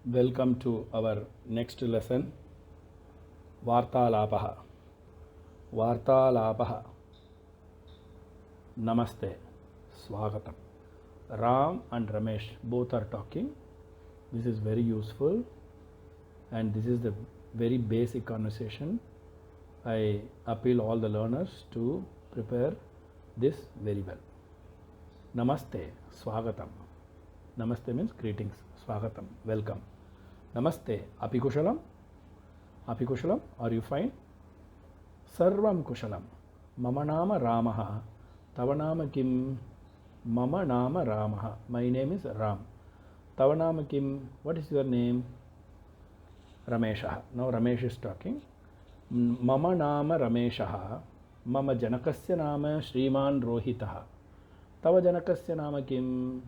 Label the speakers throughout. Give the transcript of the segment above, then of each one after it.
Speaker 1: Welcome to our next lesson, Vartalapaha. Vartalapaha. Namaste. Swagatam. Ram and Ramesh both are talking. This is very useful and this is the very basic conversation. I appeal all the learners to prepare this very well. Namaste. Swagatam. Namaste means greetings. Swagatam. Welcome. Namaste. Api kushalam? Api kushalam? Are you fine? Sarvam kushalam. Mama nama Ramaha. Tava nama kim? Mama nama Ramaha. My name is Ram. Tava nama kim? What is your name? Rameshaha. Now Ramesh is talking. Mama nama Rameshaha. Mama janakasya nama Shriman Rohitaha. Tava janakasya nama kim?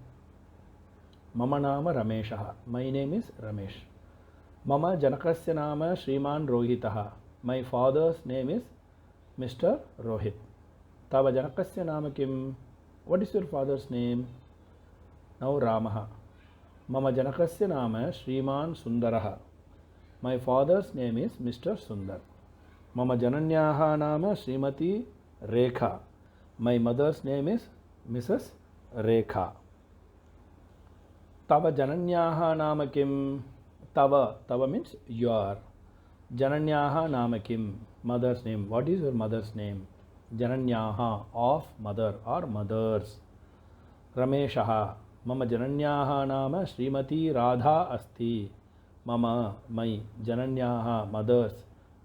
Speaker 1: Mama nama Rameshaha. My name is Ramesh. Mama janakasya nama Shriman Rohitaha. My father's name is Mr. Rohit. Tava janakasya nama kim? What is your father's name? Now Ramaha. Mama janakasya nama Shriman Sundaraha. My father's name is Mr. Sundar. Mama jananyaha nama Srimati Rekha. My mother's name is Mrs. Rekha. Tava jananyaha nama kim? Tava means your. Jananyaha nama kim? Mother's name. What is your mother's name? Jananyaha, of mother or mothers. Rameshaha. Mama jananyaha nama Srimati Radha asti. Mama, my jananyaha, mother's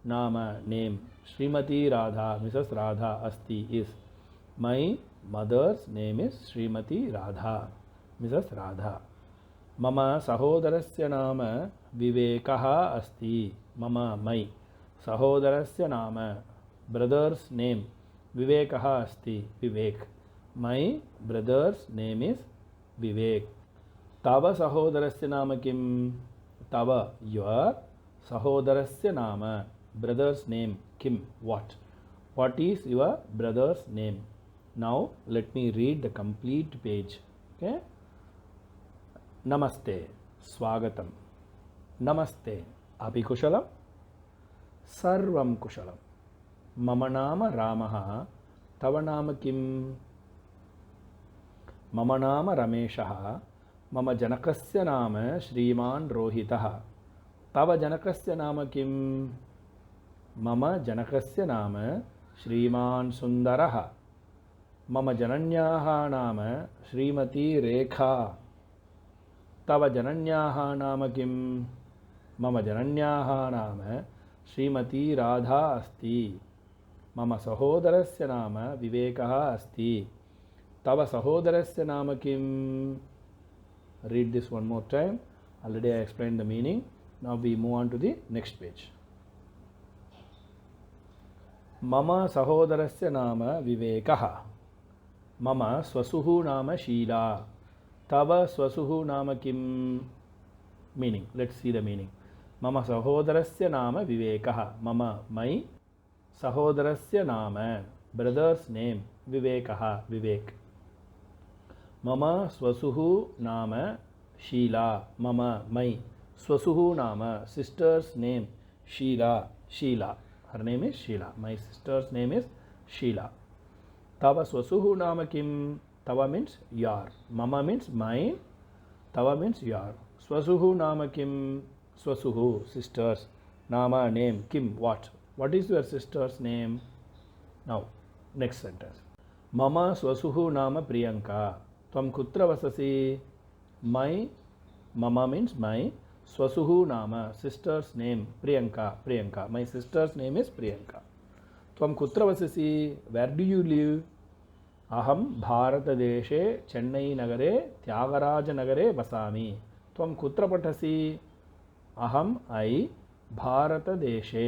Speaker 1: nama, name. Srimati Radha, Mrs. Radha asti is. My mother's name is Srimati Radha, Mrs. Radha. Mama sahodarasya nama Vivekaha asti. Mama, my sahodarasya nama, brother's name. Vivekaha asti. Vivek. My brother's name is Vivek. Tava sahodarasya nama kim? Tava, your. Sahodarasya nama, brother's name. Kim, what? What is your brother's name? Now let me read the complete page. Okay. Namaste. Swagatam. Namaste. Api kushalam? Sarvam kushalam. Mama nama Ramaha. Tava nama kim? Mama nama Rameshaha. Mama janakasya nama Shriman Rohitaha. Tava janakasya nama kim? Mama janakasya nama Shriman Sundaraha. Mama jananyaha nama Srimati Rekha. Tava jananyaha nama kim? Mama jananyaha nama Srimati Radha asti. Mama sahodarasya nama Vivekaha asti. Tava sahodarasya nama kim? Read this one more time. Already I explained the meaning. Now we move on to the next page. Mama sahodarasya nama Vivekaha. Mama swasuhu nama Sheela. Tava swasuhu nama kim? Meaning. Let's see the meaning. Mama sahodarasya nama Vivekaha. Mama, my. Sahodarasya nama, brother's name. Vivekaha, Vivek. Mama swasuhu nama Sheela. Mama, my. Swasuhu nama, sister's name. Sheela, Sheela. Her name is Sheela. My sister's name is Sheela. Tava swasuhu nama kim? Tava means your. Mama means mine. Tava means your. Swasuhu nama kim? Swasuhu, sister's. Nama, name. Kim, what? What is your sister's name? Now, next sentence. Mama swasuhu nama Priyanka. Tvam kutra vasasi? My, mama means my. Swasuhu nama, sister's name. Priyanka, Priyanka. My sister's name is Priyanka. Tvam kutra vasasi? Where do you live? अहं भारतदेशे चेन्नैनगरे त्यागराजनगरे वसामि. त्वं कुत्र पठसि? अहम् ऐ भारतदेशे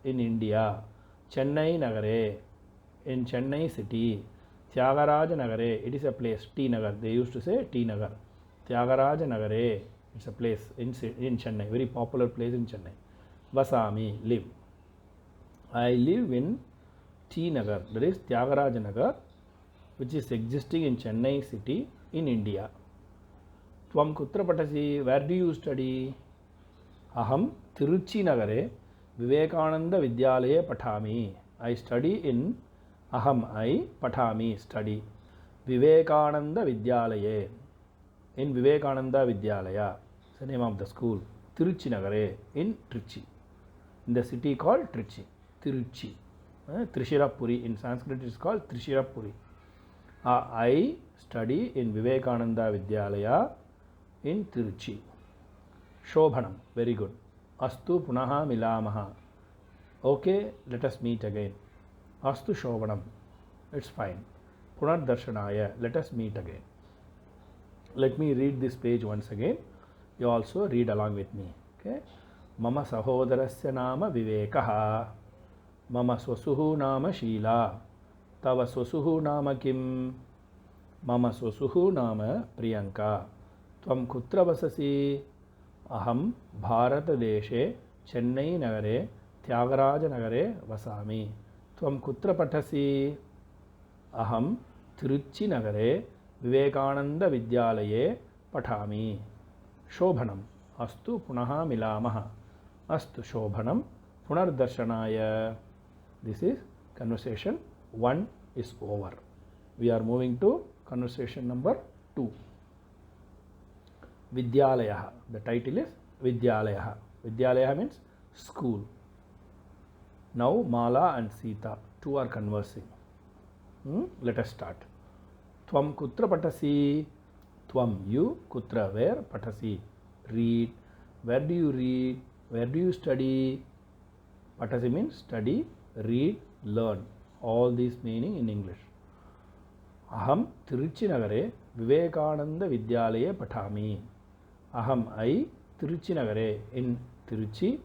Speaker 1: in India, Chennai Nagare, in Chennai city, Tyagaraja Nagare, it is a place, T Nagar, they used to say T Nagar. Tyagaraja Nagare, it's a place in Chennai, very popular place in Chennai. Vasami, live. I live in T Nagar, that is Tyagaraja Nagar, which is existing in Chennai city in India. Tvam kutra patasi, where do you study? Aham Tiruchi Nagare, Vivekananda Vidyalaya Patami. I study in Aham I Patami study Vivekananda Vidyalaya. In Vivekananda Vidyalaya, it's the name of the school. Tiruchi Nagare in Trichy. In the city called Trichy. Tiruchi. Trishirapuri. In Sanskrit it is called Trishirapuri. I study in Vivekananda Vidyalaya in Tiruchi. Shobhanam. Very good. Astu punaha milamaha. Okay, let us meet again. Astu Shobhanam. It's fine. Punar Darshanaya. Let us meet again. Let me read this page once again. You also read along with me. Okay. Mama sahodarasya nama Vivekaha. Mama swasuhu nama Sheela. Tava swasuhu nama Kim. Mama swasuhu nama Priyanka. Tvam kutra vasasi? Aham Bharatadeshe Chennai Nagare Tyagaraja Nagare Vasami. Tvam kutra patasi? Aham Tiruchi Nagare Vivekananda Vidyalaye Patami. Shobhanam. Astu punaha milamaha. Astu Shobhanam. Punar Darshanaya. This is conversation 1 is over. We are moving to conversation number 2. Vidyalaya. The title is Vidyalaya. Vidyalaya means school. Now Mala and Sita, two are conversing. Let us start. Tvam kutra patasi? Tvam, you. Kutra, where? Patasi, read. Where do you read? Where do you study? Patasi means study, read, learn. All these meaning in English. Aham Tiruchi Nagare Vivekananda Vidyalaya Patami. Aham I Tiruchi Nagare in Tiruchi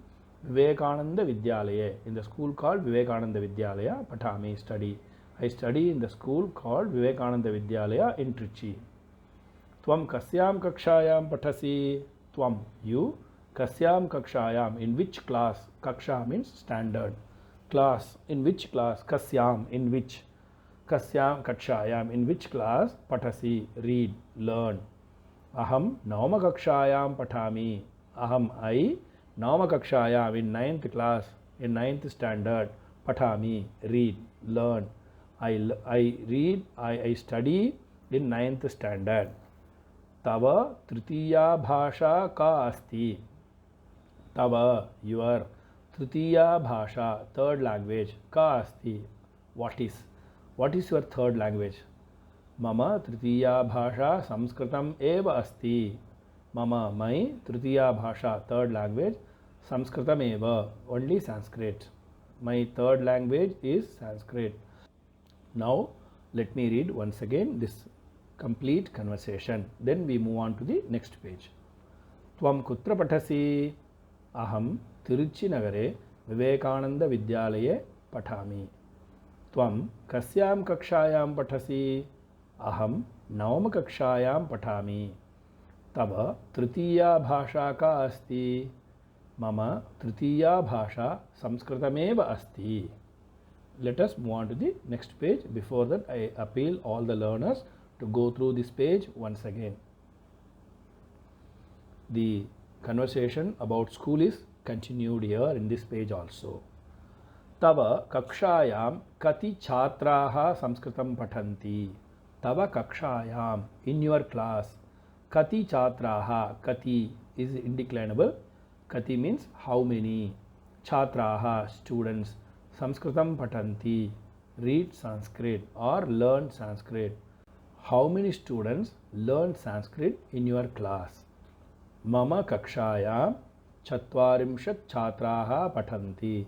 Speaker 1: Vivekananda Vidyalaya, in the school called Vivekananda Vidyalaya Patami, study. I study in the school called Vivekananda Vidyalaya in Trichy. Tvam kasyam kakshayam patasi? Tvam, you. Kasyam kakshayam, in which class? Kaksha means standard. Class, in which class? Kasyam, in which. Kasyam kakshayam, in which class? Patasi, read, learn. Aham Navama kakshayam patami. Aham I Navama kakshayam, in 9th class, in 9th standard. Patami, read, learn. I read, I study in 9th standard. Tava Tritiya Bhasha ka asti. Tava, your. Tritiya Bhasha, third language. Ka asti, what is? What is your third language? Mama Tritiya Bhasha Samskritam eva asti. Mama, my. Tritiya Bhasha, third language. Samskritam eva, only Sanskrit. My third language is Sanskrit. Now, let me read once again this complete conversation. Then we move on to the next page. Tvam kutra patasi? Aham Tiruchi Nagare Vivekananda Vidyalaye Patami. Tvam kasyam kakshayam patasi? Aham Navama kakshayam patami. Tava Tritiya Bhasha ka asti? Mama Tritiya Bhasha Samskritameva asti. Let us move on to the next page. Before that, I appeal all the learners to go through this page once again. The conversation about school is continued here in this page also. Tava kakshayam kati chhatraha samskritam pathanti. Tava kakshayam, in your class. Kati chhatraha, kati is indeclinable. Kati means how many. Chhatraha, students. Samskritam pathanti, read Sanskrit or learn Sanskrit. How many students learn Sanskrit in your class? Mama kakshayam chatvarimshat chhatraha pathanti.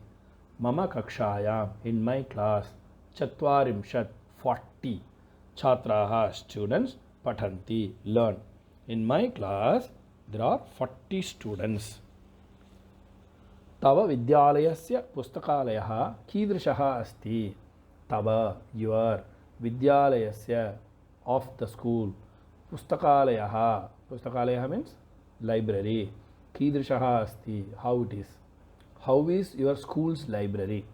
Speaker 1: Mama kakshayam, in my class. Chatvarimshat, 40. Chhatraha, students, pathanti, learn. In my class, there are 40 students. Tava Vidyalayasya Pustakalayah Kidrishaha Asti. Tava, your, Vidyalayasya, of the school. Pustakalayah. Pustakalayah means library. Kidrishaha Asti. How it is? How is your school's library?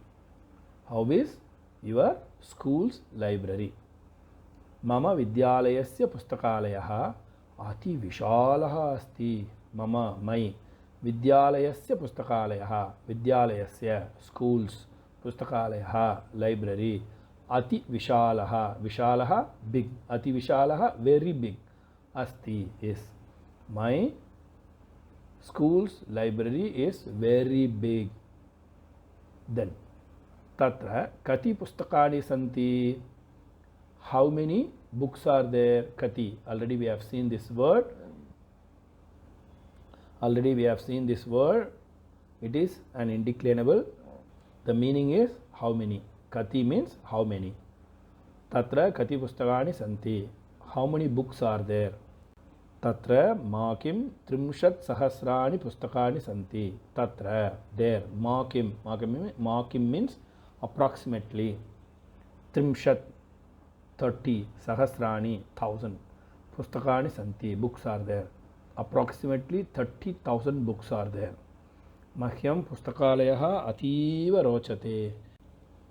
Speaker 1: How is your school's library? Mama Vidyalayasya Pustakalayah Ati Vishalah Asti. Mama, my. Vidyalayasya Pustakalayah. Vidyalayasya, schools. Pustakalayah, library. Ati Vishalaha. Vishalaha, big. Ati Vishalaha, very big. Asti is. My school's library is very big. Then, Tatra Kati Pustakani Santi. How many books are there? Kati. Already we have seen this word. It is an indeclinable. The meaning is how many. Kati means how many. Tatra Kati Pustakani Santi. How many books are there? Tatra Makim Trimshat Sahasrani Pustakani Santi. Tatra, there. Makim. Makim means approximately. Trimshat, 30. Sahasrani, 1000. Pustakani Santi. Books are there. Approximately 30,000 books are there. Mahyam Pustakalayaha Ativa Rochate.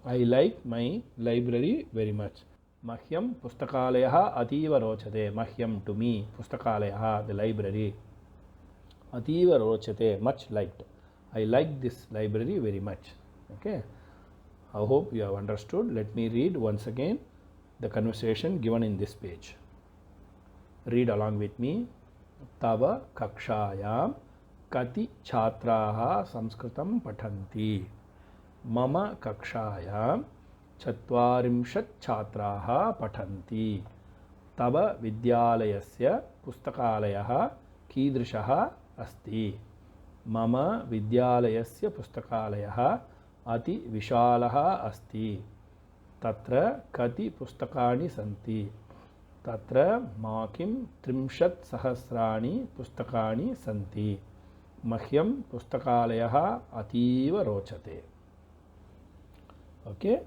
Speaker 1: I like my library very much. Mahyam Pustakalayaha Ativa Rochate. Mahyam, to me. Pustakalayaha, the library. Ativa Rochate, much liked. I like this library very much. Okay. I hope you have understood. Let me read once again the conversation given in this page. Read along with me. Tava kakshayam kati chhatraha samskritam pathanti. Mama kakshayam chatvarimshat chhatraha pathanti. Tava vidyalayasya pustakalayah kidrishaha asti. Mama vidyalayasya pustakalayah ati vishalaha asti. Tatra kati pustakani santi. Tatra Makim Trimshat Sahasrani Pustakani Santi. Mahyam Pustakalayaha Ativa Rochate. Okay,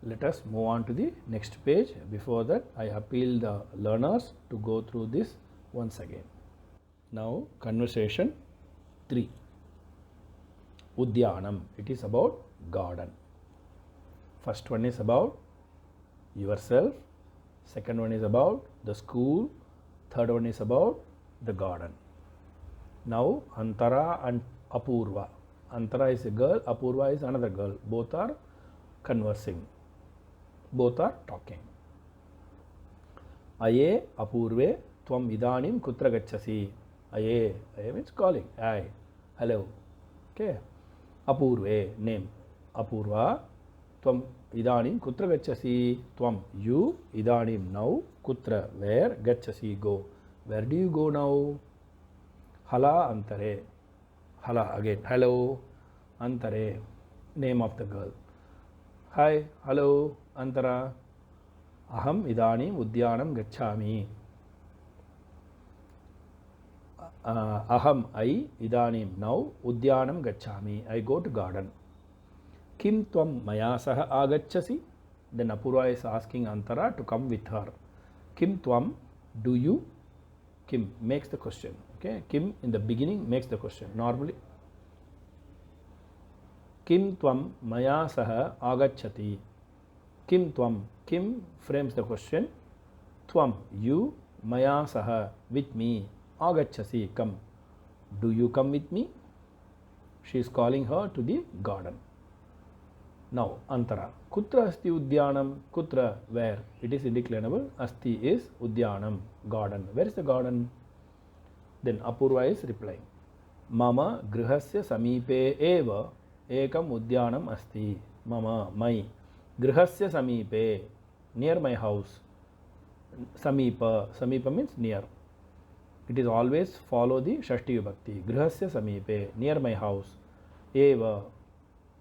Speaker 1: let us move on to the next page. Before that, I appeal the learners to go through this once again. Now, conversation 3. Udyanam. It is about garden. First one is about yourself. Second one is about the school. Third one is about the garden. Now, Antara and Apurva. Antara is a girl, Apurva is another girl. Both are conversing. Both are talking. Aye Apurve Tvam Idanim Kutra Gachasi. Aye means calling. Aye. Hello. Okay. Apurve, name. Apurva Tvam Idanim Kutra Gachasi. Tvam, you. Idanim, now. Kutra, where. Gachasi, go. Where do you go now? Hala Antare. Hala, again. Hello. Antare, name of the girl. Hi. Hello. Antara. Aham Idanim Udyanam Gachami. Aham, I. Idanim, now. Udyanam Gachami. I go to garden. Kim Tvam Maya Saha Agachasi? Then Apurva is asking Antara to come with her. Kim Tvam, do you? Kim makes the question. Okay, Kim in the beginning makes the question. Normally, Kim Tvam Maya Saha Agachati. Kim Tvam, Kim frames the question. Tvam, you. Maya Saha, with me. Agachasi, come. Do you come with me? She is calling her to the garden. Now, Antara. Kutra asti udyanam? Kutra, where? It is indeclinable. Asti is udyanam, garden. Where is the garden? Then Apurva is replying. Mama grihasya samipe eva ekam udyanam asti. Mama, my. Grihasya samipe, near my house. Samipa, Samipa means near. It is always follow the Shashti Vibhakti. Grihasya samipe, near my house. Eva.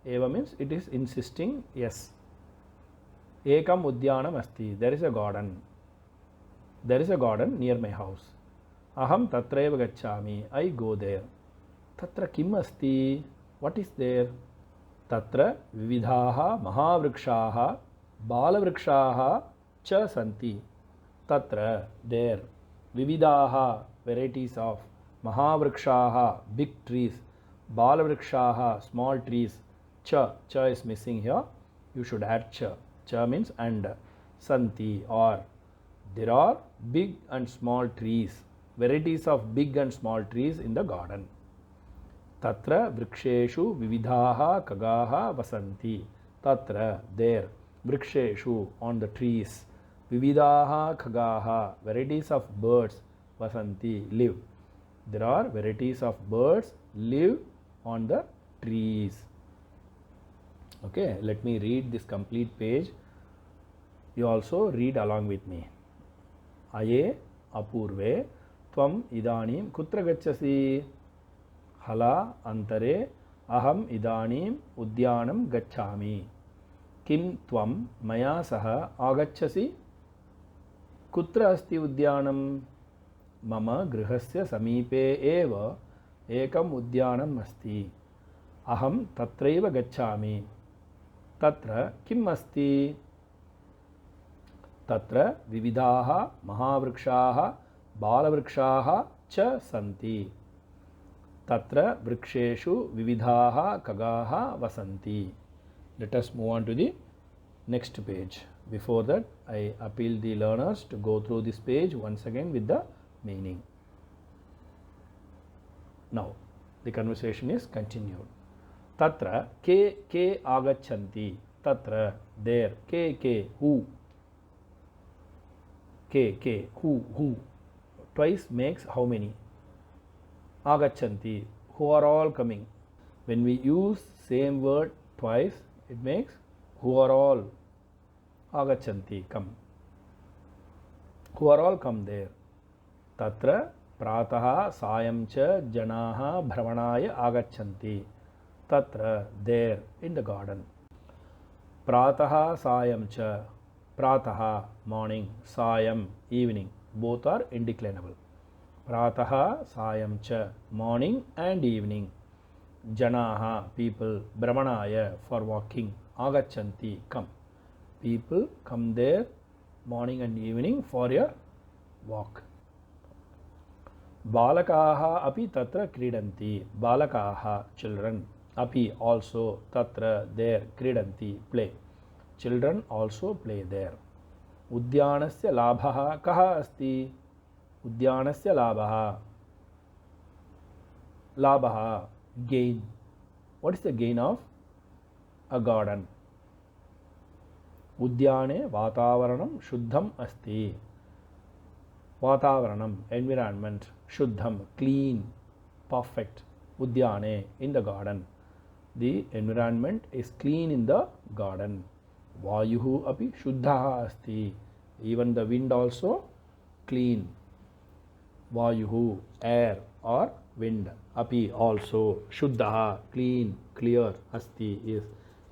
Speaker 1: Eva means it is insisting, yes. Ekam udyanam asti, there is a garden. There is a garden near my house. Aham tatraiva gacchami. I go there. Tatra kim asti? What is there? Tatra vividhaha mahavrikshaha balavrikshaha cha santi. Tatra there. Vividhaha varieties of. Mahavrikshaha big trees. Balavrikshaha small trees. Cha is missing here. You should add cha. Cha means and. Santi or there are big and small trees. Varieties of big and small trees in the garden. Tatra vriksheshu vividhaha kagaha vasanti. Tatra there. Vriksheshu on the trees. Vividhaha kagaha varieties of birds. Vasanti live. There are varieties of birds live on the trees. Okay, let me read this complete page. You also read along with me. Aye apurve tvam idanim kutra gacchasi? Hala antare aham idanim udyanam gacchami. Kim tvam maya saha agacchasi? Kutra asti udyanam? Mama grihasya samipe eva ekam udyanam asti. Aham tatraiva gacchami. Tatra kim asti? Tatra vividhaha mahavrikshaha balavrikshaha cha santi. Tatra vriksheshu vividhaha kagaha vasanti. Let us move on to the next page. Before that, I appeal the learners to go through this page once again with the meaning. Now, the conversation is continued. Tatra ke agachanti. Tatra there. Ke who. K who. Twice makes how many? Agachanti, who are all coming. When we use same word twice, it makes who are all. Agachanti, come. Who are all come there. Tatra prataha sayam cha janaha bhramanaya agachanti. Tatra there in the garden. Prataha sayam cha. Prataha morning, sayam evening. Both are indeclinable. Prataha sayam cha morning and evening. Janaha people. Brahmanaya for walking. Agachanti come. People come there morning and evening for a walk. Balakaha api tatra kridanti. Balakaha children. Api also tatra there kridanti play. Children also play there. Udyanasya labhaha kaha asti? Udyanasya labhaha. Labhaha gain. What is the gain of a garden? Udyane vatavaranam shuddham asti. Vatavaranam environment shuddham clean perfect. Udyane in the garden. The environment is clean in the garden. Vayuhu api shuddhaha asti. Even the wind also clean. Vayuhu air or wind. Api also shuddhaha clean clear. Asti is.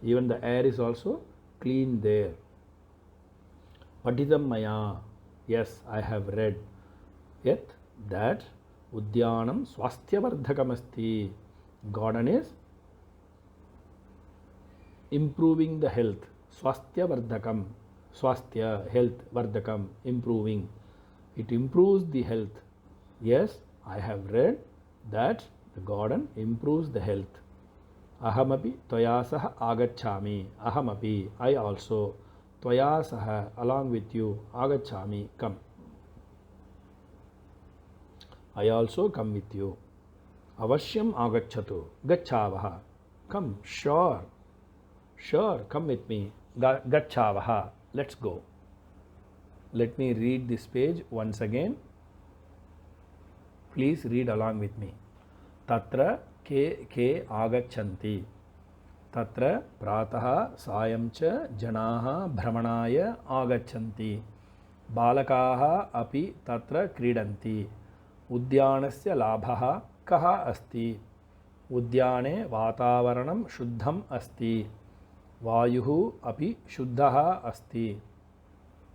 Speaker 1: Even the air is also clean there. Patitam maya. Yes, I have read. Yet that udyanam swasthya asti. Garden is improving the health. Swasthya vardhakam. Swasthya, health, vardhakam, improving. It improves the health. Yes, I have read that the garden improves the health. Ahamapi tvaya saha agacchami. Ahamapi, I also. Tvaya saha, along with you. Agacchami, come. I also come with you. Avashyam agacchatu. Gacchavaha. Come, sure. Sure, come with me. Gacchavaha. Let's go. Let me read this page once again. Please read along with me. Tatra ke agachanti. Tatra prataha sayam cha janaha bhramanaya agachanti. Balakaha api tatra kridanti. Udyanasya labhaha kaha asti. Udyane vatavaranam shuddham asti. Vayuhu api shuddhaha asti.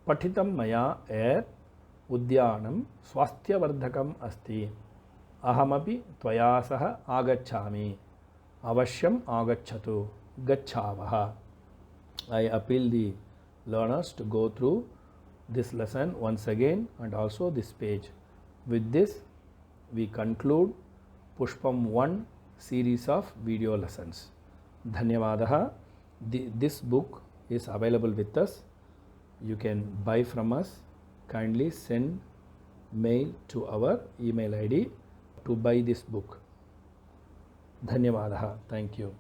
Speaker 1: Patitam maya air उद्यानं स्वास्थ्यवर्धकम् अस्ति। अहमपि त्वया सह आगच्छामि। अवश्यम् आगच्छतु। गच्छावः। I appeal the learners to go through this lesson once again and also this page. With this, we conclude Pushpam 1 series of video lessons. Dhanyavadah. This book is available with us. You can buy from us. Kindly send mail to our email ID to buy this book. Dhanyavadah. Thank you.